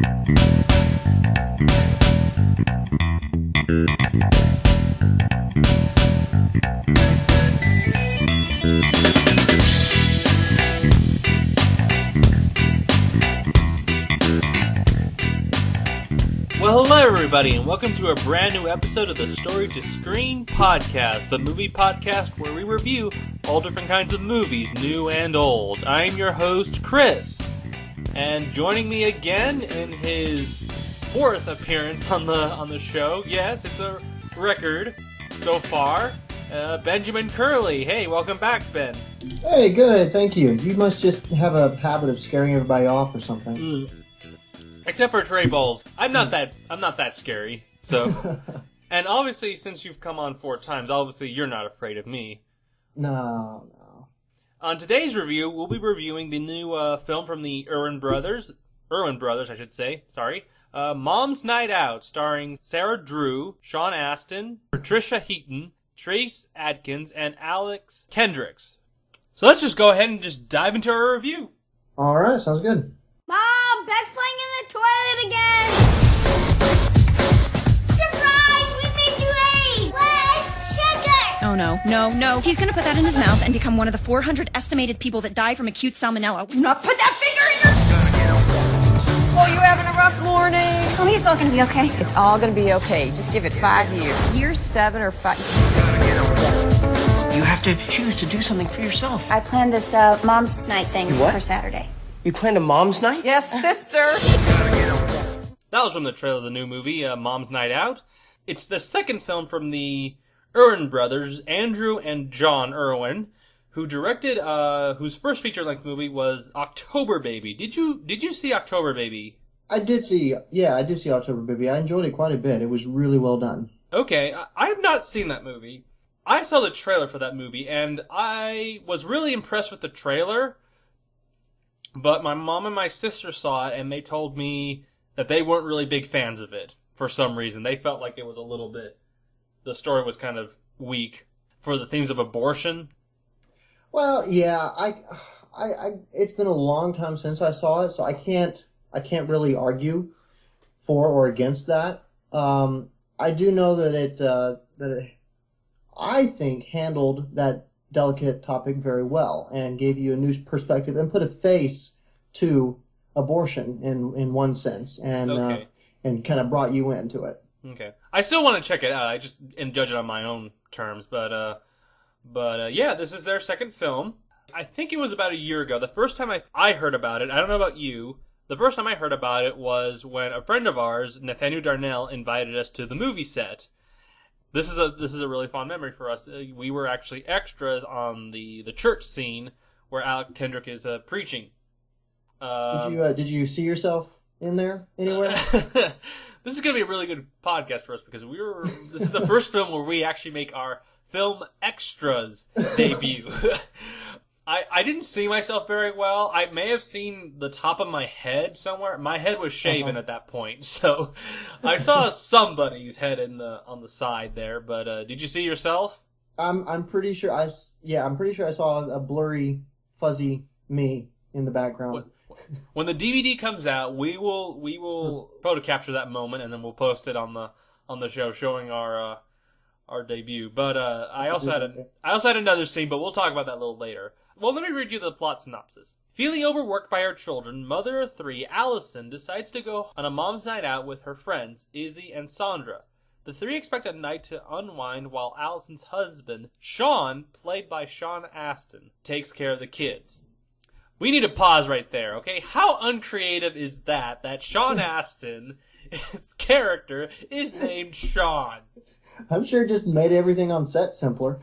Well, hello everybody, and welcome to a brand new episode of the Story to Screen podcast, the movie podcast where we review all different kinds of movies, new and old. I'm your host, Chris, and joining me again in his fourth appearance on the show, yes, it's a record so far, Benjamin Curley. Hey, welcome back, Ben. Hey, good, thank you. You must just have a habit of scaring everybody off or something. Except for Trey Bowles. I'm not that scary. So, and obviously, since you've come on 4 times, obviously you're not afraid of me. No. On today's review, we'll be reviewing the new film from the Erwin brothers, I should say. Sorry, Mom's Night Out, starring Sarah Drew, Sean Astin, Patricia Heaton, Trace Adkins, and Alex Kendricks. So let's just go ahead and just dive into our review. All right, sounds good. Mom, Beck's playing in the toilet again! Surprise! We made you late! Where's sugar? Oh, no. He's gonna put that in his mouth and become one of the 400 estimated people that die from acute salmonella. Do not put that finger in your... Oh, you having a rough morning? Tell me it's all gonna be okay. It's all gonna be okay. Just give it 5 years. Year 7 or 5... You have to choose to do something for yourself. I planned this mom's night thing What? for Saturday. You planned a mom's night? Yes, sister! That was from the trailer of the new movie, Mom's Night Out. It's the second film from the Erwin brothers, Andrew and John Erwin, who directed, whose first feature-length movie was October Baby. Did you see October Baby? I did see October Baby. I enjoyed it quite a bit. It was really well done. Okay, I have not seen that movie. I saw the trailer for that movie, and I was really impressed with the trailer. But my mom and my sister saw it, and they told me that they weren't really big fans of it for some reason. They felt like it was a little bit... The story was kind of weak for the themes of abortion. Well, yeah, I it's been a long time since I saw it, so I can't really argue for or against that. I do know that it I think handled that delicate topic very well and gave you a new perspective and put a face to abortion in one sense and Okay. And kind of brought you into it. Okay. I still want to check it out. I just and judge it on my own terms, but yeah, this is their second film. I think it was about a year ago. The first time I heard about it, I don't know about you, the first time I heard about it was when a friend of ours, Nathaniel Darnell, invited us to the movie set. This is a really fond memory for us. We were actually extras on the church scene where Alex Kendrick is preaching. Did you see yourself in there anywhere? This is going to be a really good podcast for us because this is the first film where we actually make our film extras debut. I didn't see myself very well. I may have seen the top of my head somewhere. My head was shaven at that point, so I saw somebody's head on the side there. But did you see yourself? I'm pretty sure I saw a blurry, fuzzy me in the background. When the DVD comes out, we will photo capture that moment and then we'll post it on the show showing our debut. But I also had another scene, but we'll talk about that a little later. Well, let me read you the plot synopsis. Feeling overworked by her children, mother of 3, Allison, decides to go on a mom's night out with her friends, Izzy and Sandra. The 3 expect a night to unwind while Allison's husband, Sean, played by Sean Astin, takes care of the kids. We need to pause right there, okay? How uncreative is that Sean Astin, his character, is named Sean? I'm sure it just made everything on set simpler.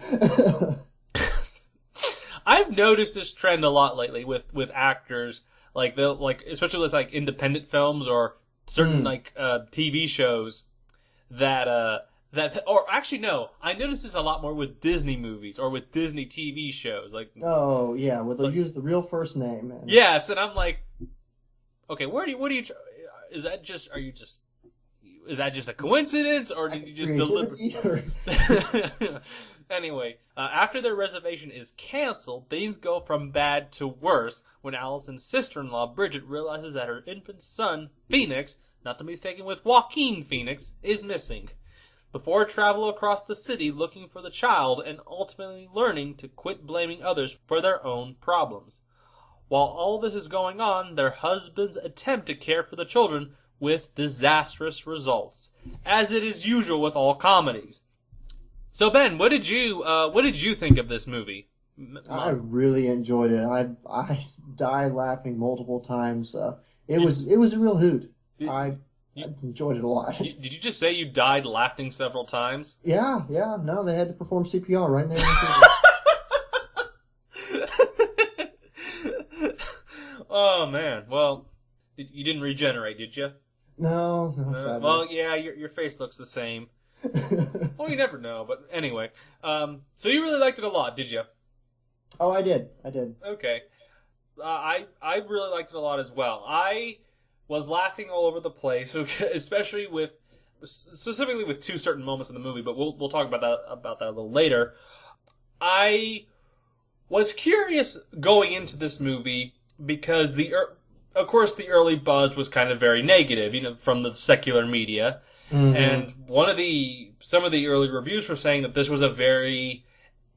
I've noticed this trend a lot lately with actors, especially with independent films or certain TV shows I noticed this a lot more with Disney movies or with Disney TV shows. Oh yeah, where they'll use the real first name. Yes, and I'm like, okay, is that just? is that just a coincidence, or did you just deliberately? Anyway, after their reservation is canceled, things go from bad to worse when Allison's sister-in-law, Bridget, realizes that her infant son, Phoenix, not to be mistaken with Joaquin Phoenix, is missing. The four travel across the city looking for the child and ultimately learning to quit blaming others for their own problems. While all this is going on, their husbands attempt to care for the children with disastrous results, as it is usual with all comedies. So Ben, what did you think of this movie? I really enjoyed it. I died laughing multiple times. It was a real hoot. I enjoyed it a lot. Did you just say you died laughing several times? Yeah. No, they had to perform CPR right there. Oh man. Well, you didn't regenerate, did you? No, sadly. Well, yeah, your face looks the same. Well, you never know. But anyway, so you really liked it a lot, did you? Oh, I did. Okay. I really liked it a lot as well. I was laughing all over the place, especially specifically with two certain moments in the movie, but we'll talk about that a little later. I was curious going into this movie because of course the early buzz was kind of very negative, from the secular media. Mm-hmm. And some of the early reviews were saying that this was a very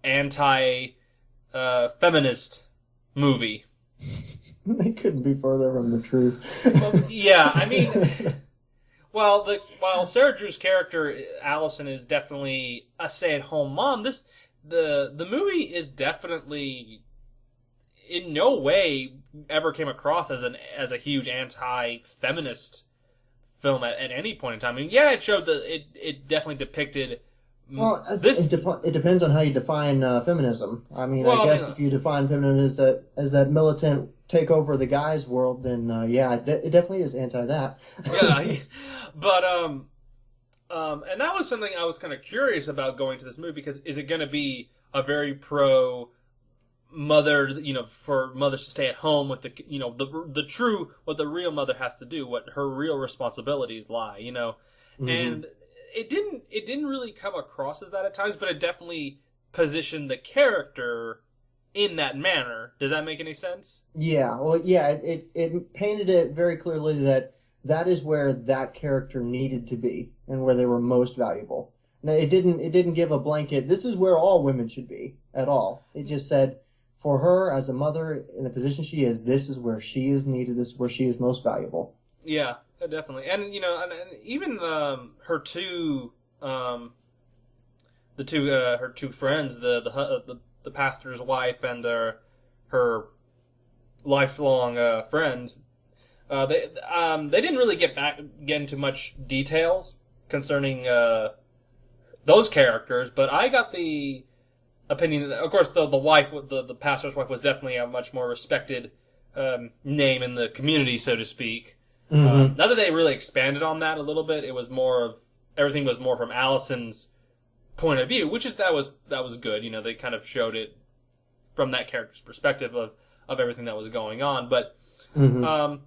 anti-feminist movie. They couldn't be further from the truth. Well, yeah, I mean, while Sarah Drew's character Allison is definitely a stay-at-home mom, the movie is definitely in no way ever came across as a huge anti-feminist film at any point in time. I mean, yeah, it showed that it definitely depicted. Well, it depends on how you define feminism. I mean, I guess if you define feminism as that militant take over the guys world, then it definitely is anti that. Yeah, but and that was something I was kind of curious about going to this movie, because is it going to be a very pro mother, for mothers to stay at home with the true, what the real mother has to do, what her real responsibilities lie, mm-hmm. And it didn't really come across as that at times, but it definitely positioned the character in that manner. Does that make any sense? Yeah, well, yeah, it painted it very clearly that is where that character needed to be and where they were most valuable. Now, it didn't give a blanket, this is where all women should be at all. It just said, for her as a mother in the position she is, this is where she is needed, this is where she is most valuable. Yeah, definitely. And and even her two her two friends, the pastor's wife and her lifelong friend, they didn't really get into much details concerning those characters, but I got the opinion that, of course, the wife, the pastor's wife, was definitely a much more respected name in the community, so to speak. Mm-hmm. Not that they really expanded on that a little bit. It was everything was more from Allison's point of view, that was good. They kind of showed it from that character's perspective of everything that was going on. But mm-hmm.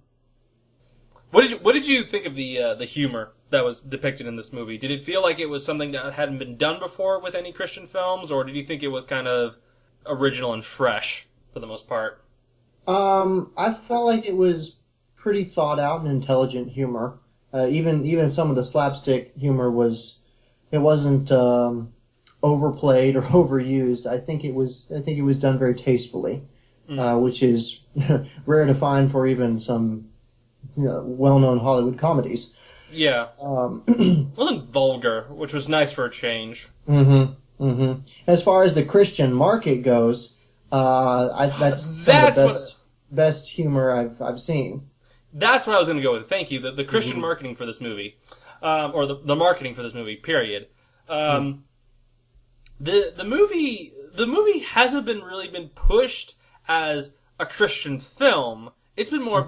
What did you think of the humor that was depicted in this movie? Did it feel like it was something that hadn't been done before with any Christian films, or did you think it was kind of original and fresh for the most part? I felt like it was pretty thought out and intelligent humor. Even some of the slapstick humor wasn't overplayed or overused. I think it was done very tastefully, which is rare to find for even some well-known Hollywood comedies. Yeah, wasn't vulgar, which was nice for a change. Mm-hmm. Mm-hmm. As far as the Christian market goes, that's some of the best humor I've seen. That's what I was going to go with. Thank you. The Christian mm-hmm. marketing for this movie, or the marketing for this movie. Period. The movie hasn't really been pushed as a Christian film. It's been more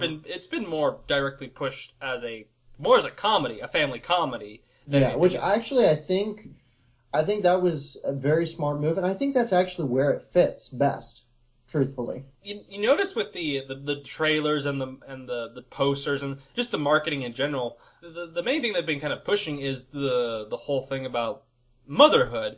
more directly pushed as a comedy, a family comedy. Yeah, which actually I think that was a very smart move, and I think that's actually where it fits best. truthfully. You notice with the trailers and the posters and just the marketing in general, the main thing they've been kind of pushing is the whole thing about motherhood,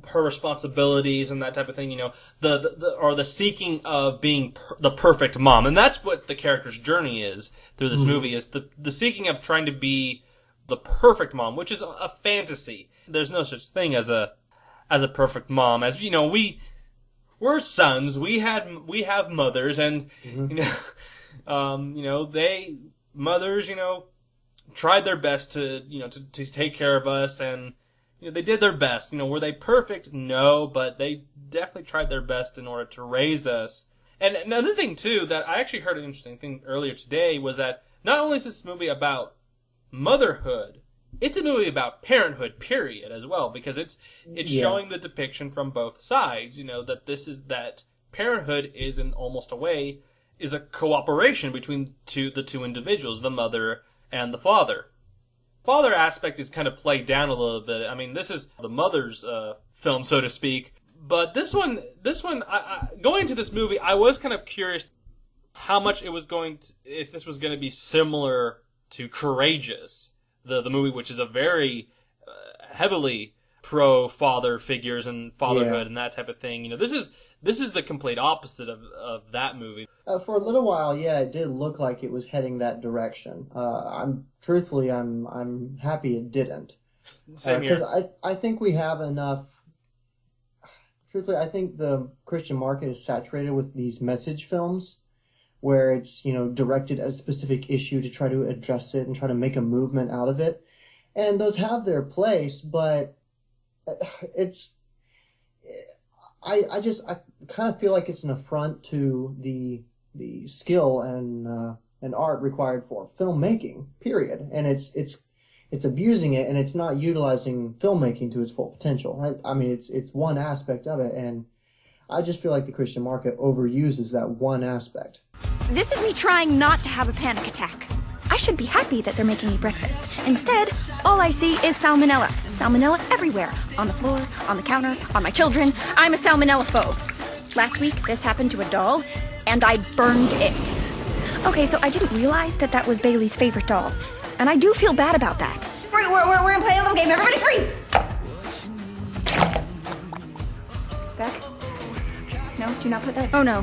her responsibilities and that type of thing. You know, the seeking of being the perfect mom, and that's what the character's journey is through this movie, is the seeking of trying to be the perfect mom, which is a fantasy. There's no such thing as a perfect mom. As you know, we're sons. We have mothers, and mothers, tried their best to take care of us, and they did their best. Were they perfect? No, but they definitely tried their best in order to raise us. And another thing too, that I actually heard an interesting thing earlier today, was that not only is this movie about motherhood, it's a movie about parenthood, period, as well, because it's showing the depiction from both sides. That parenthood is, in almost a way, is a cooperation between the two individuals, the mother and the father. Father aspect is kind of played down a little bit. I mean, this is the mother's film, so to speak. But this one, going into this movie, I was kind of curious how much it was if this was going to be similar to Courageous, the movie, which is a very heavily pro father figures and fatherhood and that type of thing. This is the complete opposite of that movie. For a little while, it did look like it was heading that direction. I'm happy it didn't. Same here. Because I think we have enough. Truthfully, I think the Christian market is saturated with these message films, where it's, directed at a specific issue to try to address it and try to make a movement out of it. And those have their place, but I kind of feel like it's an affront to the skill and art required for filmmaking, period. And it's abusing it, and it's not utilizing filmmaking to its full potential. I mean, it's one aspect of it, and I just feel like the Christian market overuses that one aspect. This is me trying not to have a panic attack. I should be happy that they're making me breakfast. Instead, all I see is salmonella. Salmonella everywhere. On the floor, on the counter, on my children. I'm a salmonella phobe. Last week, this happened to a doll, and I burned it. Okay, so I didn't realize that was Bailey's favorite doll. And I do feel bad about that. We're gonna play a little game. Everybody freeze! Beck? No, do not put that. Oh, no.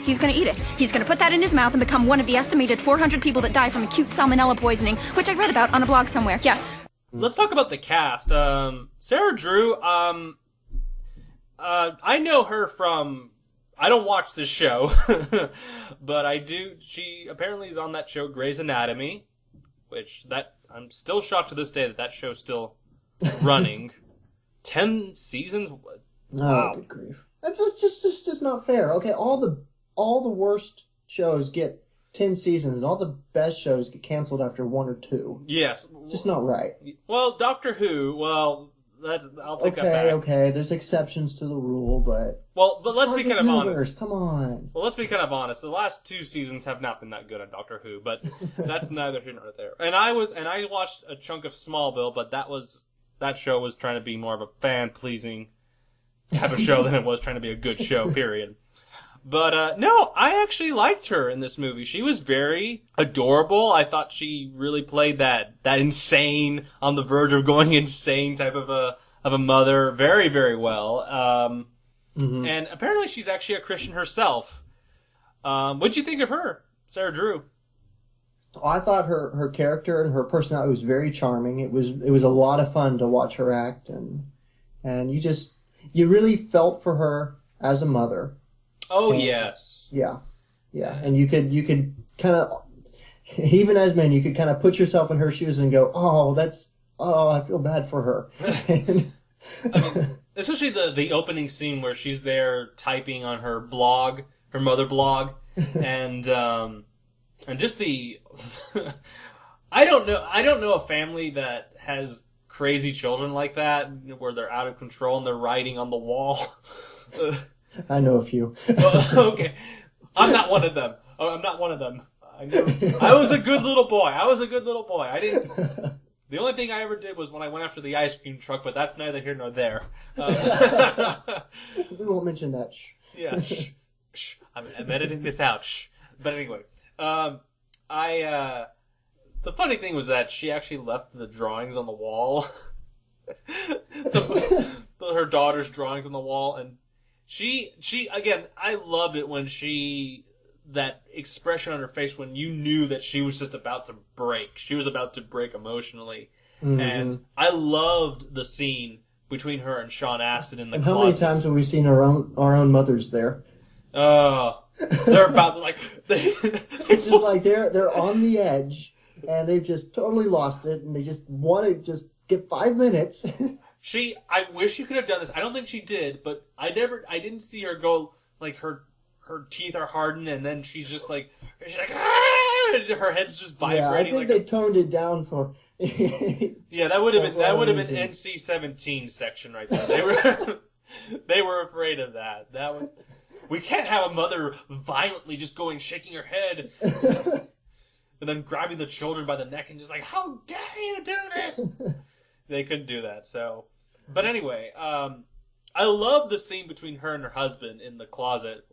He's gonna eat it. He's gonna put that in his mouth and become one of the estimated 400 people that die from acute salmonella poisoning, which I read about on a blog somewhere. Yeah. Let's talk about the cast. Sarah Drew, I know her from, I don't watch this show, but I do. She apparently is on that show Grey's Anatomy, which I'm still shocked to this day that show's still running. 10 seasons? Wow. Oh, good grief. That's just not fair. Okay, all the worst shows get 10 seasons, and all the best shows get canceled after 1 or 2. Yes. Just not right. Well, Doctor Who, I'll take that back. Okay, there's exceptions to the rule, but... But let's be kind of honest. Come on. Well, let's be kind of honest. The last 2 seasons have not been that good on Doctor Who, but that's neither here nor there. And I watched a chunk of Smallville, but that show was trying to be more of a fan-pleasing type of show than it was trying to be a good show, period. But, no, I actually liked her in this movie. She was very adorable. I thought she really played that insane, on the verge of going insane type of a mother very, very well. And apparently she's actually a Christian herself. What'd you think of her, Sarah Drew? I thought her character and her personality was very charming. It was a lot of fun to watch her act, and you really felt for her as a mother. Oh, yes. Yeah. And you could kind of, even as men, you could kind of put yourself in her shoes and go, I feel bad for her. I mean, especially the opening scene where she's there typing on her blog, her mother blog, and just the, I don't know a family that has crazy children like that, where they're out of control and they're writing on the wall. I know a few. Well, okay. I'm not one of them. I was a good little boy. I didn't... The only thing I ever did was when I went after the ice cream truck, but that's neither here nor there. We won't mention that. Yeah. Shh. Shh. I'm editing this out. Shh. But anyway, the funny thing was that she actually left the drawings on the wall. Her daughter's drawings on the wall, and she again, I loved it when that expression on her face when you knew that she was just about to break. She was about to break emotionally. Mm-hmm. And I loved the scene between her and Sean Astin in the closet. How many times have we seen our own mothers there? They're about to like it's just like they're on the edge and they've just totally lost it and they just want to just get 5 minutes. I wish you could have done this. I don't think she did, but I didn't see her go like her teeth are hardened and then she's like ah! Her head's just vibrating. Yeah, I think they toned it down for. Yeah, that would have been NC-17 section right there. They were afraid of that. We can't have a mother violently just shaking her head and then grabbing the children by the neck and just like, how dare you do this? They couldn't do that. So, but anyway, I love the scene between her and her husband in the closet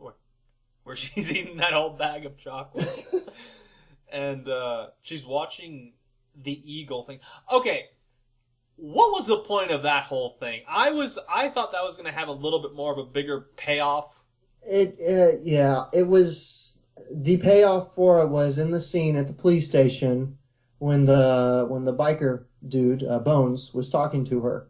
where she's eating that whole bag of chocolates. And she's watching the eagle thing. Okay, what was the point of that whole thing? I thought that was going to have a little bit more of a bigger payoff. It was the payoff for it was in the scene at the police station when the biker dude Bones was talking to her,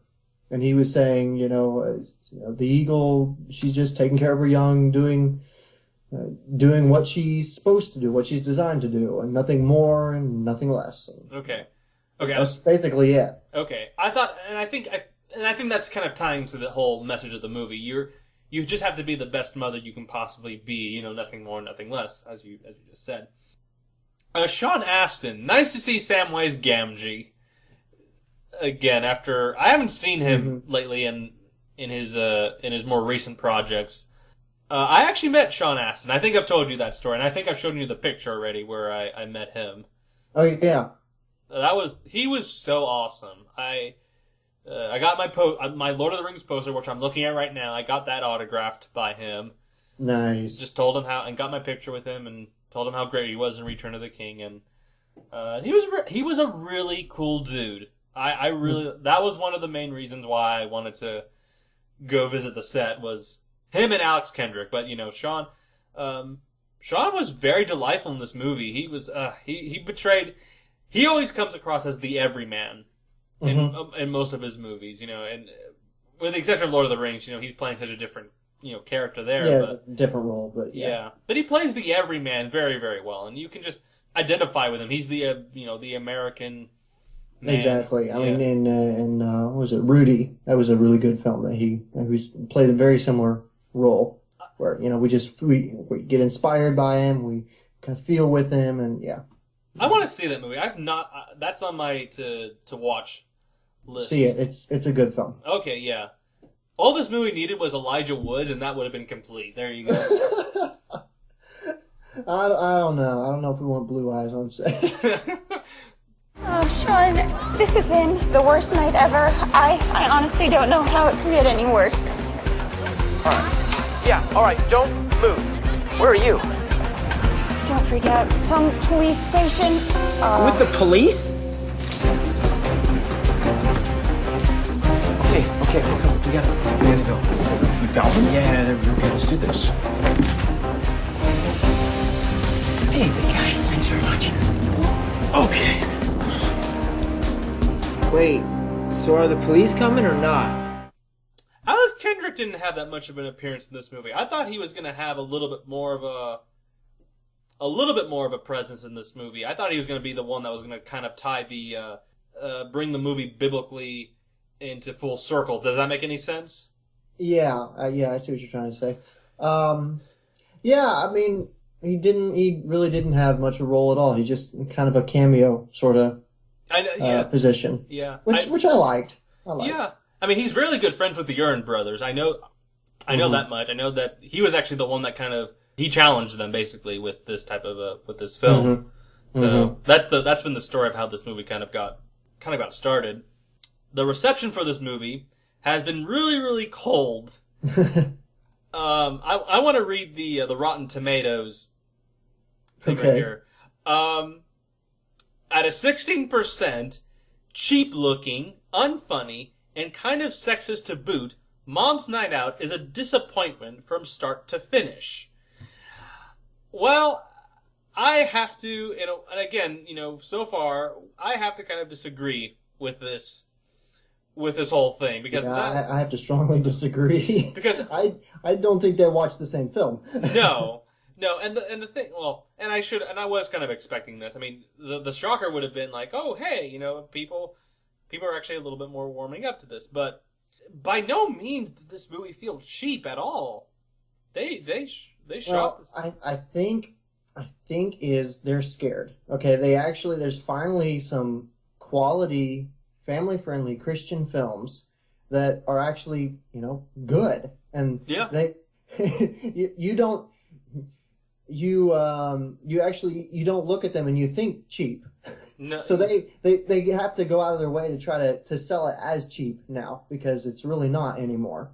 and he was saying, the eagle, she's just taking care of her young, doing what she's supposed to do, what she's designed to do, and nothing more and nothing less. Okay. That's basically it. Okay. I think that's kind of tying to the whole message of the movie. You just have to be the best mother you can possibly be, nothing more, nothing less, as you just said. Sean Astin, nice to see Samwise Gamgee again after I haven't seen him lately in his more recent projects. I actually met Sean Astin. I think I've told you that story, and I think I've shown you the picture already where I met him. Oh yeah. He was so awesome. I got my Lord of the Rings poster, which I'm looking at right now. I got that autographed by him. Nice. Just told him and got my picture with him, and told him how great he was in Return of the King, and he was a really cool dude. I really that was one of the main reasons why I wanted to go visit the set was him and Alex Kendrick. But Sean was very delightful in this movie. He was he always comes across as the everyman in most of his movies, and with the exception of Lord of the Rings, he's playing such a different character there. Yeah, but, different role, but yeah. But he plays the everyman very, very well, and you can just identify with him. He's the the American man. Exactly. I mean, in what was it, Rudy? That was a really good film that he played a very similar role where we get inspired by him, we kind of feel with him, and yeah. I want to see that movie. I've not. That's on my to watch list. See it. It's a good film. Okay, yeah. All this movie needed was Elijah Woods, and that would have been complete. There you go. I don't know. I don't know if we want Blue Eyes on set. Oh, Sean, this has been the worst night ever. I honestly don't know how it could get any worse. All right. Yeah, all right. Don't move. Where are you? Don't freak out. Some police station. With the police? Okay, we gotta go. You found them? Yeah, okay, let's do this. Hey, big guy, thanks very much. Okay. Wait, so are the police coming or not? Alex Kendrick didn't have that much of an appearance in this movie. I thought he was going to have a little bit more of a presence in this movie. I thought he was going to be the one that was going to kind of tie bring the movie biblically into full circle. Does that make any sense? Yeah, I see what you're trying to say. Yeah, I mean, he really didn't have much of a role at all. He just kind of a cameo sort of position. Yeah. Which I liked. Yeah. I mean, he's really good friends with the Urine brothers. I know that much. I know that he was actually the one that he challenged them basically with this type of with this film. So that's been the story of how this movie kind of got started. The reception for this movie has been really, really cold. I want to read the Rotten Tomatoes thing right Okay. here. At a 16%, cheap-looking, unfunny, and kind of sexist to boot, Mom's Night Out is a disappointment from start to finish. Well, I have to, and again, so far, I have to kind of disagree with this whole thing, because I have to strongly disagree. Because I don't think they watched the same film. No, and the thing, and I was kind of expecting this. I mean, the shocker would have been like, oh, hey, people are actually a little bit more warming up to this, but by no means did this movie feel cheap at all. They shot this. I think is they're scared. Okay, there's finally some quality, family-friendly Christian films that are actually, good. And yeah. you don't look at them and you think cheap. No. So they have to go out of their way to try to sell it as cheap now, because it's really not anymore.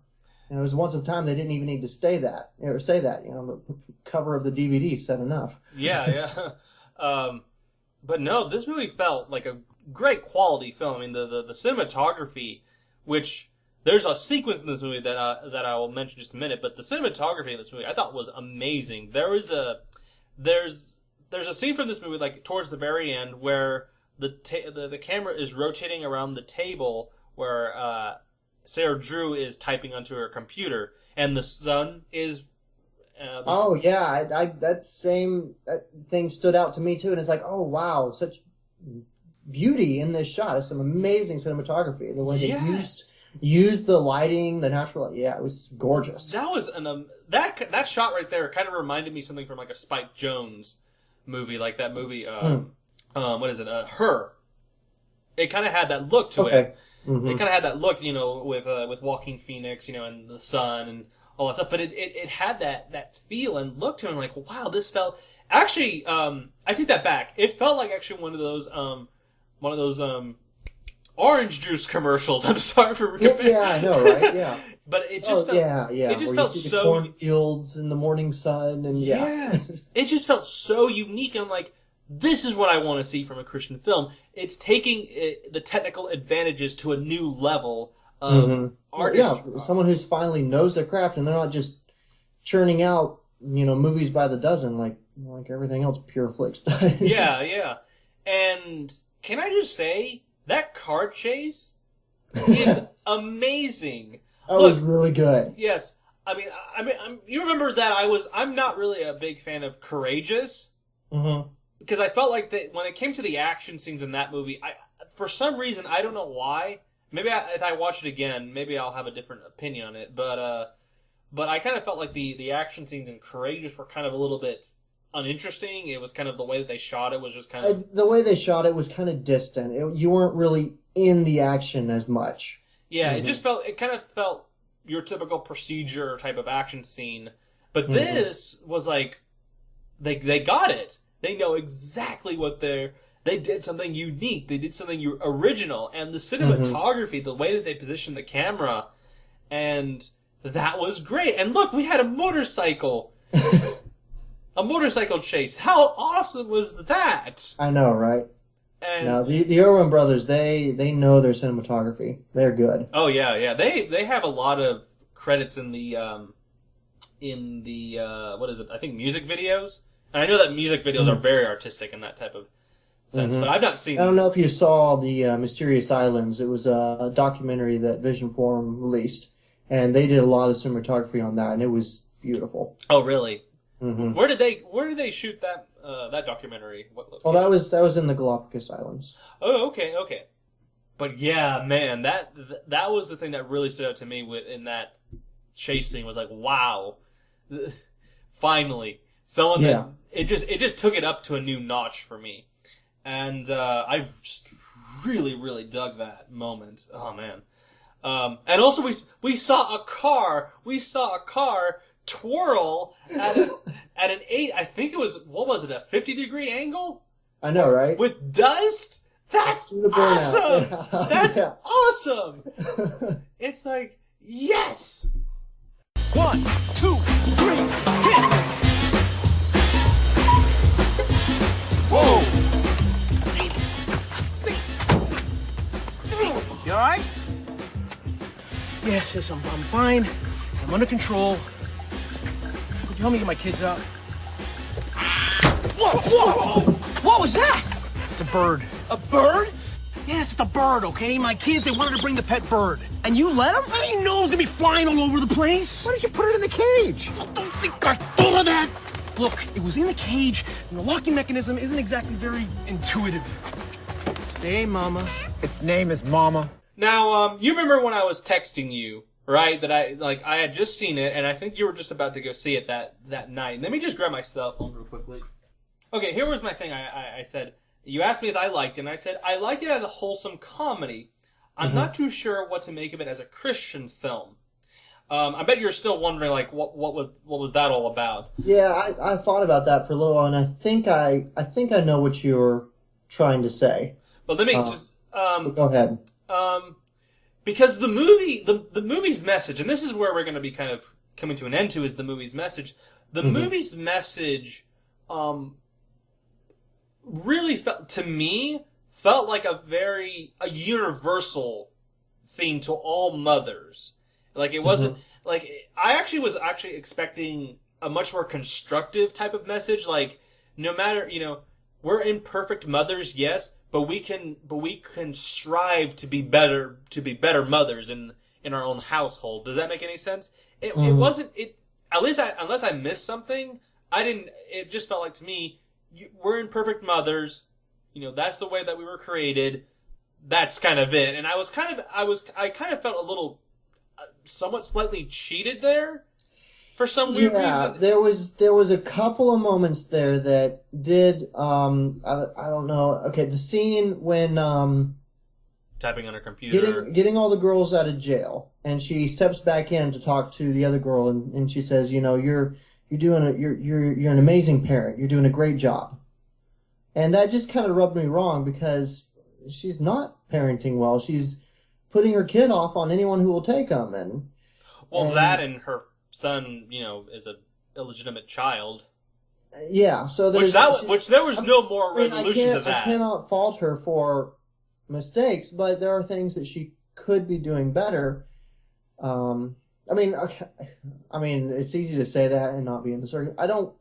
There was once a time they didn't even need to say that. The cover of the DVD said enough. Yeah. But no, this movie felt like a great quality film. I mean, the cinematography, which there's a sequence in this movie that I will mention in just a minute, but the cinematography in this movie I thought was amazing. There's a scene from this movie, like towards the very end, where the camera is rotating around the table where Sarah Drew is typing onto her computer, and the sun is. That thing stood out to me too, and it's like, oh wow, such beauty in this shot. There's some amazing cinematography. The way they used the lighting, the natural. Yeah, it was gorgeous. That was that shot right there kind of reminded me something from like a Spike Jonze movie, like that movie. What is it? Her. It kind of had that look to it. Mm-hmm. It kind of had that look, with Joaquin Phoenix, and the sun and all that stuff. But it had that feel and look to it. And like, wow, this felt actually. I take that back. It felt like actually one of those orange juice commercials. I'm sorry for yeah, I know, right? Yeah. But it just felt, It just felt so cornfields in the morning sun, and yes, it just felt so unique. And I'm like, this is what I want to see from a Christian film. It's taking the technical advantages to a new level of artistry. Yeah, someone who's finally knows their craft, and they're not just churning out, movies by the dozen like everything else Pure Flix does. Yeah. And can I just say that car chase is amazing. That was really good. Yes, I mean, you remember that I'm not really a big fan of Courageous. Mm-hmm. Because I felt like that when it came to the action scenes in that movie, for some reason, I don't know why. Maybe if I watch it again, maybe I'll have a different opinion on it. But I kind of felt like the action scenes in Courageous were kind of a little bit uninteresting. It was kind of the way that they shot it was just kind of... The way they shot it was kind of distant. You weren't really in the action as much. Yeah, it kind of felt your typical procedure type of action scene. But this was like, they got it. They know exactly what they did something unique. They did something original. And the cinematography, the way that they positioned the camera, and that was great. And look, we had a motorcycle. A motorcycle chase. How awesome was that? I know, right? And now, the Irwin brothers, they know their cinematography. They're good. Oh yeah. They have a lot of credits in the what is it? I think music videos. And I know that music videos are very artistic in that type of sense, but I've not seen... I don't know if you saw the Mysterious Islands. It was a documentary that Vision Forum released, and they did a lot of cinematography on that, and it was beautiful. Oh, really? Mm-hmm. Where did they shoot that documentary? What location? Well, that was in the Galapagos Islands. Oh, okay. But yeah, man, that was the thing that really stood out to me in that chase scene. Was like, wow, finally. Someone that it just took it up to a new notch for me, and I just really, really dug that moment. Oh man, and also we saw a car twirl at an 8. I think it was, what was it, a 50-degree angle? I know, right? With dust. That's awesome. Yeah. That's awesome. It's like, yes. 1, 2, 3, hit! Whoa! You alright? Yes, I'm fine. I'm under control. Could you help me get my kids out? Whoa, whoa, whoa! What was that? It's a bird. A bird? Yes, it's a bird, okay? My kids, they wanted to bring the pet bird. And you let them? How do you know it's gonna be flying all over the place? Why did you put it in the cage? I don't think I thought of that. Look, it was in the cage, and the locking mechanism isn't exactly very intuitive. Stay, Mama. Its name is Mama. Now, you remember when I was texting you, right? That I had just seen it, and I think you were just about to go see it that night. Let me just grab my cell phone real quickly. Okay, here was my thing. I said, you asked me if I liked it, and I said, I liked it as a wholesome comedy. I'm not too sure what to make of it as a Christian film. I bet you're still wondering, like, what was that all about? Yeah, I thought about that for a little while, and I think I know what you're trying to say. But let me just go ahead. Because the movie's message, and this is where we're going to be kind of coming to an end to, is the movie's message. The movie's message, really felt like a universal theme to all mothers. Like it wasn't like I was actually expecting a much more constructive type of message. Like no matter we're imperfect mothers, yes, but we can strive to be better mothers in our own household. Does that make any sense? It wasn't unless I missed something. It just felt like to me. We're imperfect mothers, that's the way that we were created. That's kind of it. And I kind of felt a little, somewhat slightly cheated there for some weird reason. There was a couple of moments there that did, I don't know. Okay. The scene when, typing on her computer, getting all the girls out of jail, and she steps back in to talk to the other girl, and she says, you're an amazing parent. You're doing a great job. And that just kind of rubbed me wrong because she's not parenting well. She's putting her kid off on anyone who will take them. And that and her son, is an illegitimate child. Yeah. So there was no more resolution to that. I cannot fault her for mistakes, but there are things that she could be doing better. I mean, it's easy to say that and not be in the circuit. I don't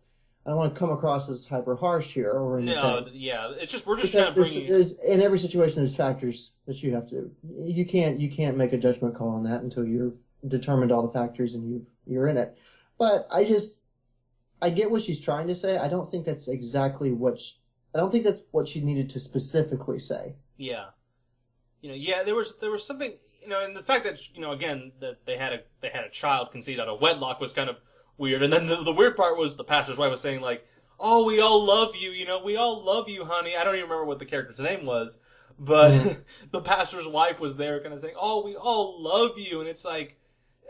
want to come across as hyper harsh here or anything. No, yeah, it's just we're just trying to bring. In every situation, there's factors that you have to. You can't make a judgment call on that until you've determined all the factors and you're in it. But I get what she's trying to say. I don't think that's exactly I don't think that's what she needed to specifically say. Yeah, there was something. And the fact that again that they had a child conceived out of wedlock was kind of weird. And then the weird part was the pastor's wife was saying like, "Oh, we all love you. We all love you, honey." I don't even remember what the character's name was, but the pastor's wife was there, kind of saying, "Oh, we all love you," and it's like,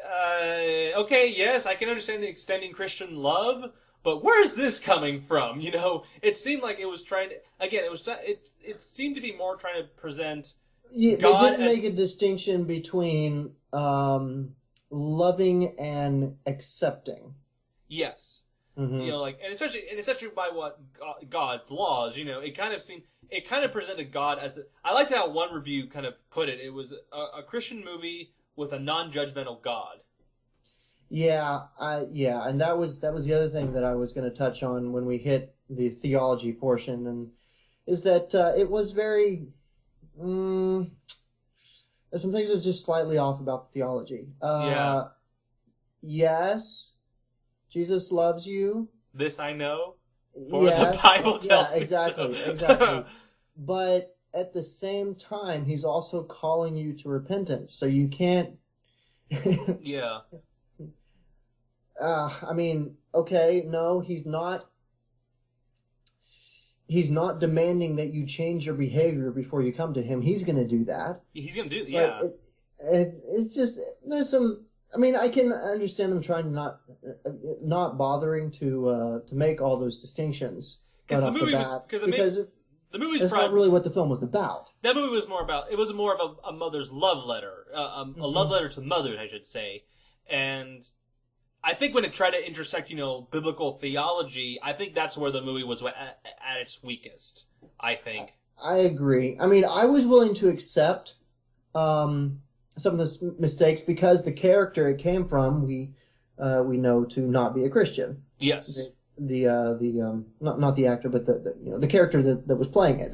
okay, yes, I can understand the extending Christian love, but where is this coming from? It seemed like it was trying to again. It seemed to be more trying to present. Yeah, they didn't make a distinction between loving and accepting. Yes, and especially by what God's laws. It kind of presented God as I liked how one review kind of put it. It was a Christian movie with a non-judgmental God. Yeah, and that was the other thing that I was going to touch on when we hit the theology portion, and is that it was very. There's some things that's just slightly off about the theology. Yes, Jesus loves you. This I know, for the Bible tells me exactly. But at the same time, he's also calling you to repentance. So you can't. Yeah. Okay, no, he's not. He's not demanding that you change your behavior before you come to him. He's going to do that. He's going to do, yeah. It's just there's some. I can understand them trying to not bothering to make all those distinctions right off the bat because the movie's that's not really what the film was about. That movie was more about. It was more of a mother's love letter, a love letter to mothers, I should say, and I think when it tried to intersect, biblical theology, I think that's where the movie was at its weakest, I think. I agree. I mean, I was willing to accept some of the mistakes because the character it came from, we know to not be a Christian. Yes. Not the actor, but the character that was playing it.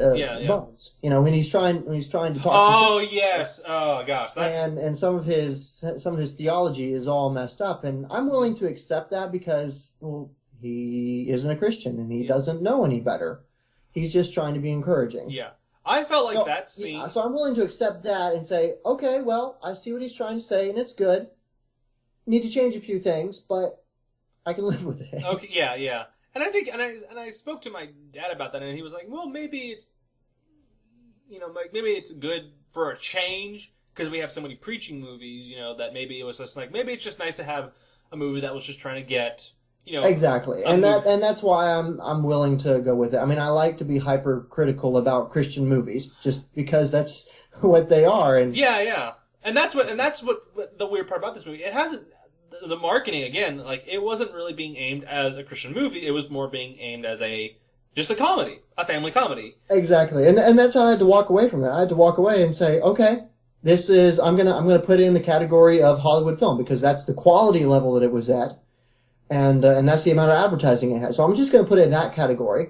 Bones. When he's trying to talk. Oh yes. Oh gosh. And some of his theology is all messed up, and I'm willing to accept that because he isn't a Christian and he doesn't know any better. He's just trying to be encouraging. Yeah. I felt like that scene. Yeah, so I'm willing to accept that and say, okay, well, I see what he's trying to say, and it's good. Need to change a few things, but I can live with it. Okay, yeah. And I think, and I spoke to my dad about that, and he was like, well, maybe it's, maybe it's good for a change, because we have so many preaching movies, that maybe it was just like, maybe it's just nice to have a movie that was just trying to get, Exactly. And that's why I'm willing to go with it. I mean, I like to be hypercritical about Christian movies, just because that's what they are. And yeah. And that's what the weird part about this movie. It hasn't, the marketing, again, like, it wasn't really being aimed as a Christian movie. It was more being aimed as just a comedy, a family comedy. Exactly. And that's how I had to walk away from it. I had to walk away and say, okay, I'm gonna put it in the category of Hollywood film, because that's the quality level that it was at. And that's the amount of advertising it had. So I'm just going to put it in that category.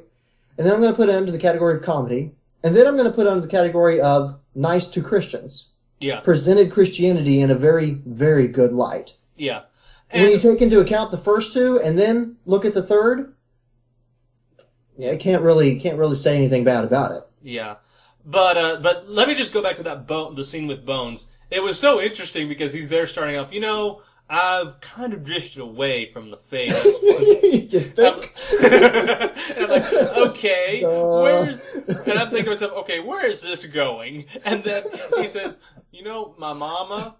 And then I'm going to put it under the category of comedy. And then I'm going to put it under the category of nice to Christians. Yeah. Presented Christianity in a very, very good light. Yeah. And when you take into account the first two and then look at the third, I can't really say anything bad about it. Yeah. But let me just go back to the scene with Bones. It was so interesting because he's there starting off, I've kind of drifted away from the faith. You think? And I'm like, okay, and I'm thinking to myself, okay, where is this going? And then he says, my mama,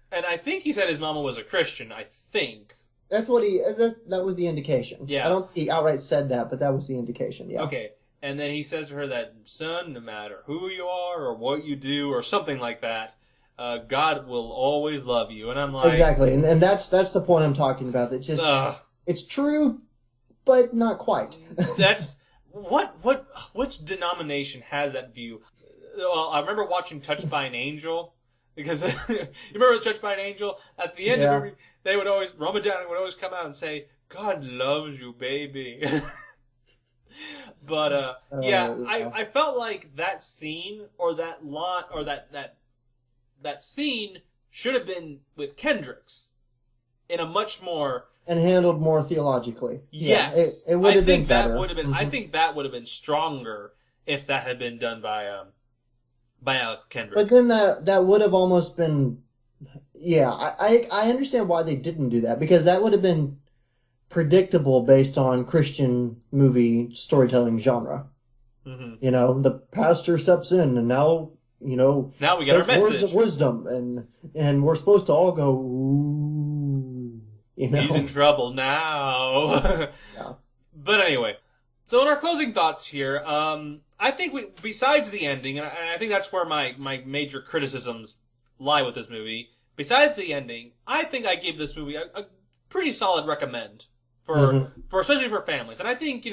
and I think he said his mama was a Christian, I think. That's what that was the indication. Yeah. I don't think he outright said that, but that was the indication, yeah. Okay. And then he says to her that, son, no matter who you are or what you do or something like that, God will always love you. And I'm like... Exactly. And that's the point I'm talking about. That just, it's true, but not quite. That's... Which denomination has that view? Well, I remember watching Touched by an Angel, because you remember Touched by an Angel? At the end of every... They would always... Ramadan would always come out and say, God loves you, baby. But, I felt like that scene, or that lot, or that scene should have been with Kendricks in a much more... And handled more theologically. Yes. Yeah, it would have been better. I think that would have been stronger if that had been done by Alex Kendrick. But then that would have almost been... Yeah, I understand why they didn't do that, because that would have been predictable based on Christian movie storytelling genre. Mm-hmm. The pastor steps in and now now we got our message. Words of wisdom, and we're supposed to all go, ooh, He's in trouble now. Yeah. But anyway, so in our closing thoughts here, I think besides the ending, and I think that's where my major criticisms lie with this movie, besides the ending, I think I give this movie a pretty solid recommend for especially for families. And I think,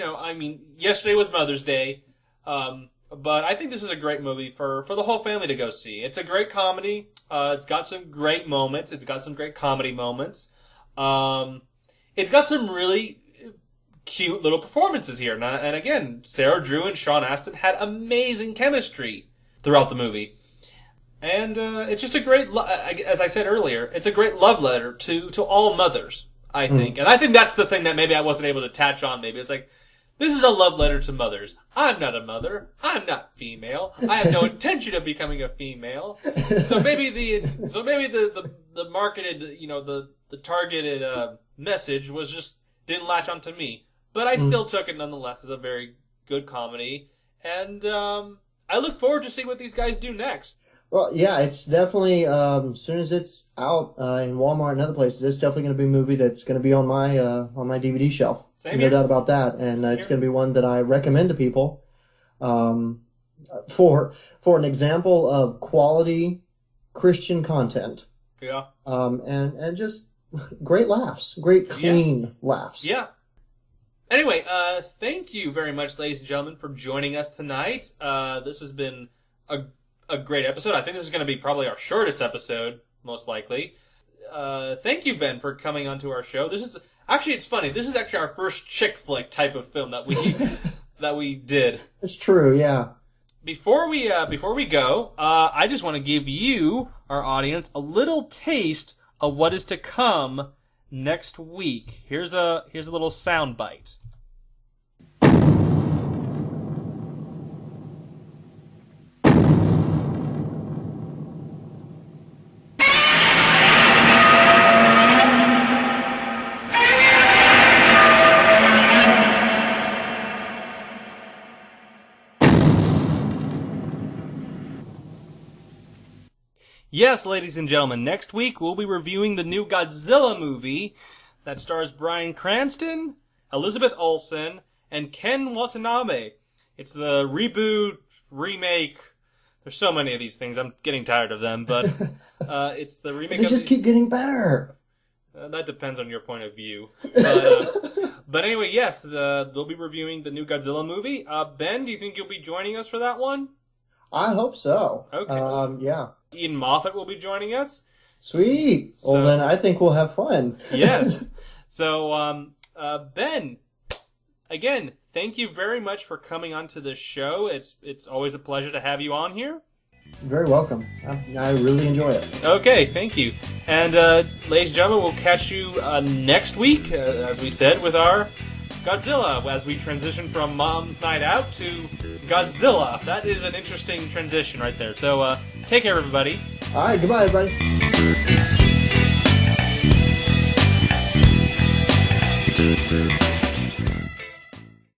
yesterday was Mother's Day, but I think this is a great movie for the whole family to go see. It's a great comedy. It's got some great moments. It's got some great comedy moments. It's got some really cute little performances here. And again, Sarah Drew and Sean Astin had amazing chemistry throughout the movie. And it's just a great, as I said earlier, it's a great love letter to all mothers, I think. And I think that's the thing that maybe I wasn't able to attach on. Maybe it's like, this is a love letter to mothers. I'm not a mother. I'm not female. I have no intention of becoming a female. So maybe the marketed, the targeted message was just didn't latch onto me. But I still took it nonetheless as a very good comedy, and I look forward to seeing what these guys do next. Well, yeah, it's definitely, as soon as it's out in Walmart and other places, it's definitely going to be a movie that's going to be on my DVD shelf. No doubt about that. And it's going to be one that I recommend to people for an example of quality Christian content. Yeah. And just great laughs, great clean laughs. Yeah. Anyway, thank you very much, ladies and gentlemen, for joining us tonight. This has been a great episode. I think this is going to be probably our shortest episode, most likely. Thank you, Ben, for coming onto our show. This is actually, it's funny. This is actually our first chick-flick type of film that we did. It's true, yeah. Before we go, I just want to give you, our audience, a little taste of what is to come next week. Here's a little sound bite. Yes, ladies and gentlemen, next week we'll be reviewing the new Godzilla movie that stars Bryan Cranston, Elizabeth Olsen, and Ken Watanabe. It's the reboot, remake. There's so many of these things. I'm getting tired of them, but it's the remake. They just keep getting better. That depends on your point of view. But anyway, yes, they'll be reviewing the new Godzilla movie. Ben, do you think you'll be joining us for that one? I hope so. Okay. Yeah. Ian Moffat will be joining us. Sweet. So, well, then I think we'll have fun. Yes. So, Ben, again, thank you very much for coming onto this show. It's always a pleasure to have you on here. You're very welcome. I really enjoy it. Okay, thank you. And, ladies and gentlemen, we'll catch you next week, as we said, with our Godzilla, as we transition from Mom's Night Out to Godzilla. That is an interesting transition right there. So, take care, everybody. All right, goodbye, everybody.